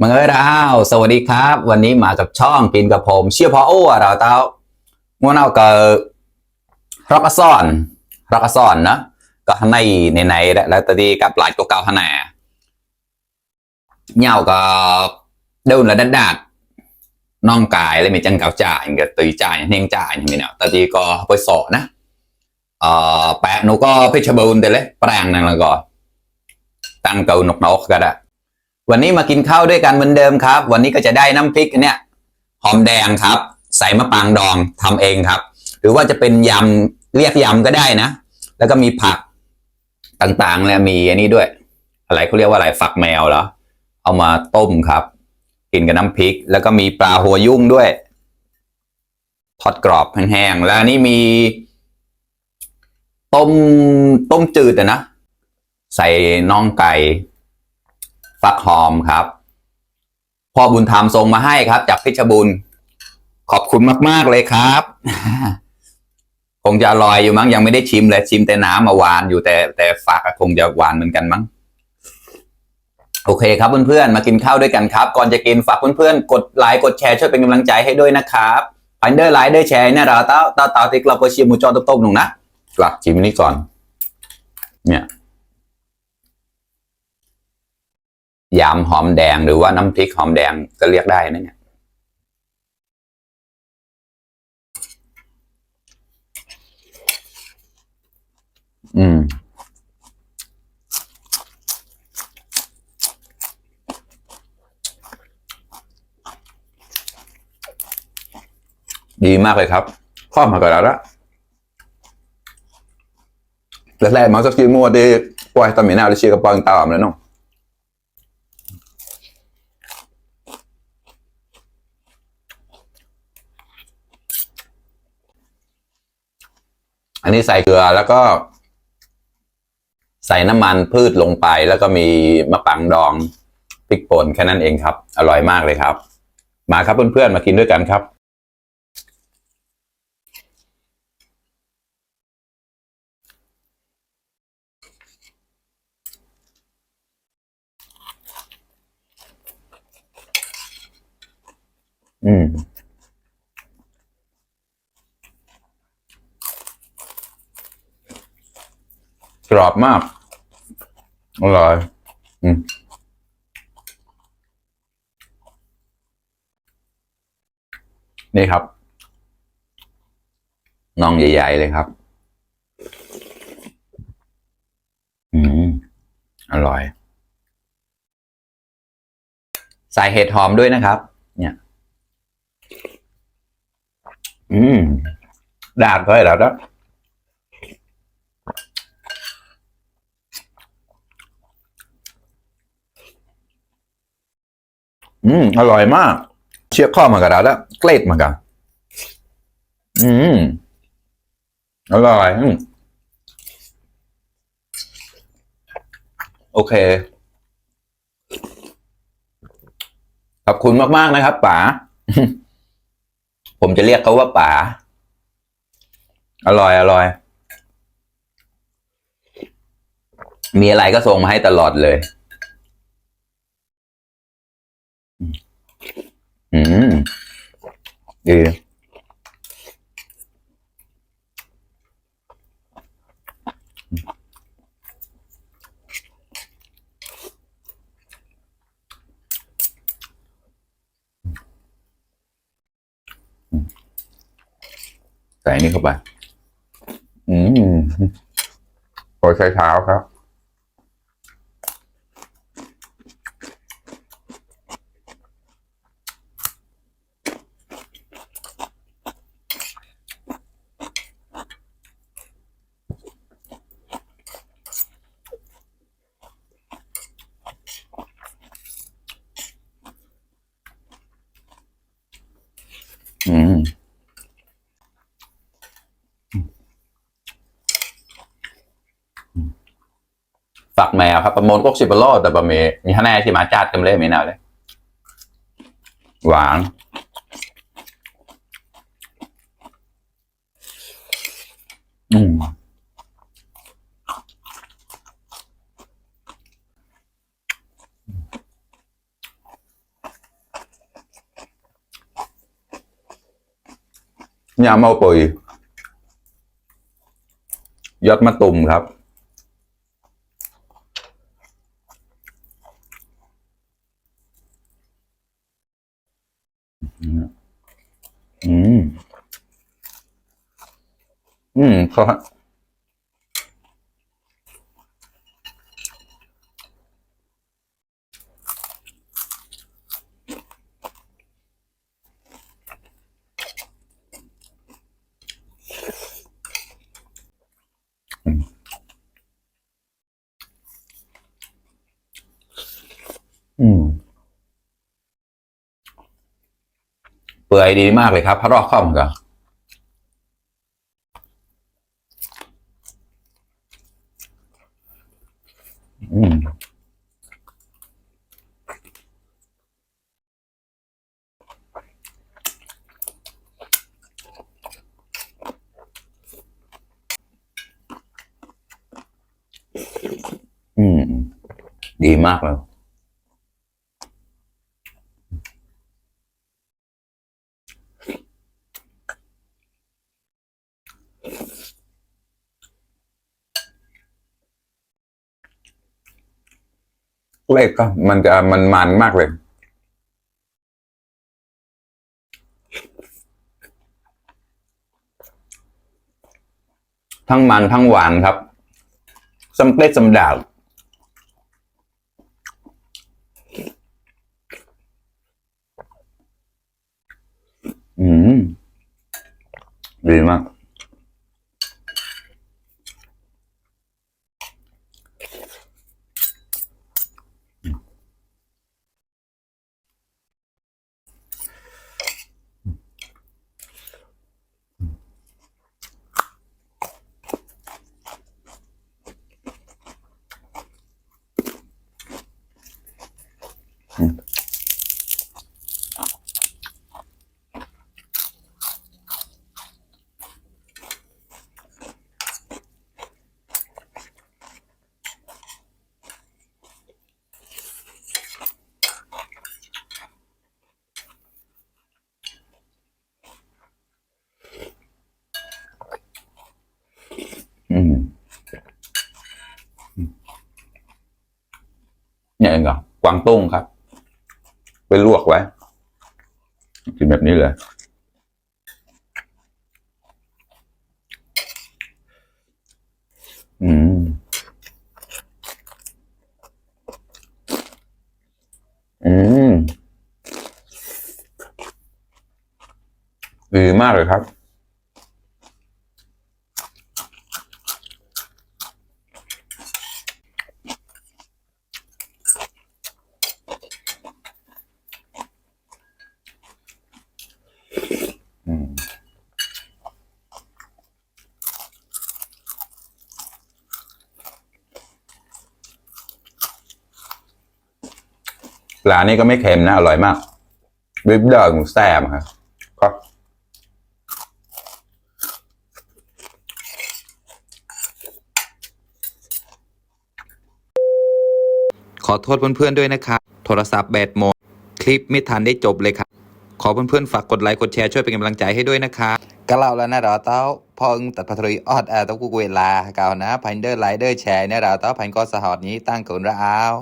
มังเอิดอ้าวสวัสดีครับวันนี้มากับช่องกินกับผมเชื่อพอโอ้เราเต้างัวเอากับรักซ่อนรักซ่อนนะก็ในแล้วตอนนี้กับหลายตัวเก่าขนาดเหย่าก็เดินและดัดน้องกายเลยมีจังเก่าจ่ายกับตีจ่ายเฮงจ่ายอย่างนี้เนาะตอนนี้ก็ไปสอนะแปะหนูก็เพชรบูรณ์แต่เลยแปลงนั่นแล้วก็ตั้งเกานกก็ได้วันนี้มากินข้าวด้วยกันเหมือนเดิมครับวันนี้ก็จะได้น้ำพริกเนี่ยหอมแดงครับใส่มะปรางดองทำเองครับหรือว่าจะเป็นยำเรียกยำก็ได้นะแล้วก็มีผักต่างๆแล้วมีอันนี้ด้วยอะไรเขาเรียกว่าอะไรฝักแมวเหรอเอามาต้มครับกินกับน้ำพริกแล้วก็มีปลาหัวยุ่งด้วยทอดกรอบแห้งๆแล้วอันนี้มีต้มจืดนะใส่น่องไก่ฟักหอมครับพ่อบุญธรรมส่งมาให้ครับจากเพชรบูรณ์ขอบคุณมากๆเลยครับคงจะอร่อยอยู่มั้งยังไม่ได้ชิมเลยชิมแต่น้ำมาหวานอยู่แต่ฝากคงจะหวานเหมือนกันมั้งโอเคครับเพื่อนๆมากินข้าวด้วยกันครับก่อนจะกินฝากเพื่อนๆกดไลค์กดแชร์ช่วยเป็นกำลังใจให้ด้วยนะครับอันเดอร์ไลค์เดอร์แชร์เนี่ยเราเต้าติ๊กเราก็เชียร์มูจอต้มๆหนุ่งนะกลับชิมนี่ก่อนเนี่ยยำหอมแดงหรือว่าน้ำพริกหอมแดงก็เรียกได้นะเนี่ยดีมากเลยครับข้อมากันแล้วละแรกๆมันก็คิดมัวดีปล่อยตอนมีหน้าเชียร์กับปองตามแล้วเนาะอันนี้ใส่เกลือแล้วก็ใส่น้ำมันพืชลงไปแล้วก็มีมะปรางดองพริกป่นแค่นั้นเองครับอร่อยมากเลยครับมาครับเพื่อนๆมากินด้วยกันครับอืมกรอบมากอร่อยนี่ครับน่องใหญ่ๆเลยครับอร่อยใส่เห็ดหอมด้วยนะครับเนี่ยดาดก็ได้แล้วนะอร่อยมากเชี่ยข้อมากับเราแล้วเกล็ดมากันอร่อยโอเคขอบคุณมากๆนะครับป๋าผมจะเรียกเขาว่าป๋าอร่อยอร่อยมีอะไรก็ส่งมาให้ตลอดเลยดีใส่นี่เข้าไปพอใช้เท้าครับฝักแมวครับประมวลก็10 โลแต่บะหมี่มีข้างในที่มาจัดกันเลยไม่น่าเลยหวาน ยาเมาปุยยอดมะตุ่มครับอืมเขา เปื่อยดีมากเลยครับพระรอกข้อมกันอืมอืมดีมากเลยเล็กก็มันมากเลยทั้งมันทั้งหวานครับสำเร็จสำดาวดีมากเนี่ยเองเหรอกวางตุ้งครับไปลวกไว้กินแบบนี้เลยอืมอืมดีมากเลยครับปลานี่ก็ไม่เค็มนะอร่อยมากบิบเดอร์หมูแซ่บครับก็ขอโทษเพื่อนๆด้วยนะครับโทรศัพท์แบตหมดคลิปไม่ทันได้จบเลยครับขอเพื่อนๆฝากกดไลค์กดแชร์ช่วยเป็นกำลังใจให้ด้วยนะครับก็เล่าแล้วนะเราเต้าพอตัดพัทรีออดต้องกูเวลาเก่านะพันเดอร์ไลเดอร์แชร์เนี่ยเราเต้าพันก็สหอดนี้ตั้งเกินระอาว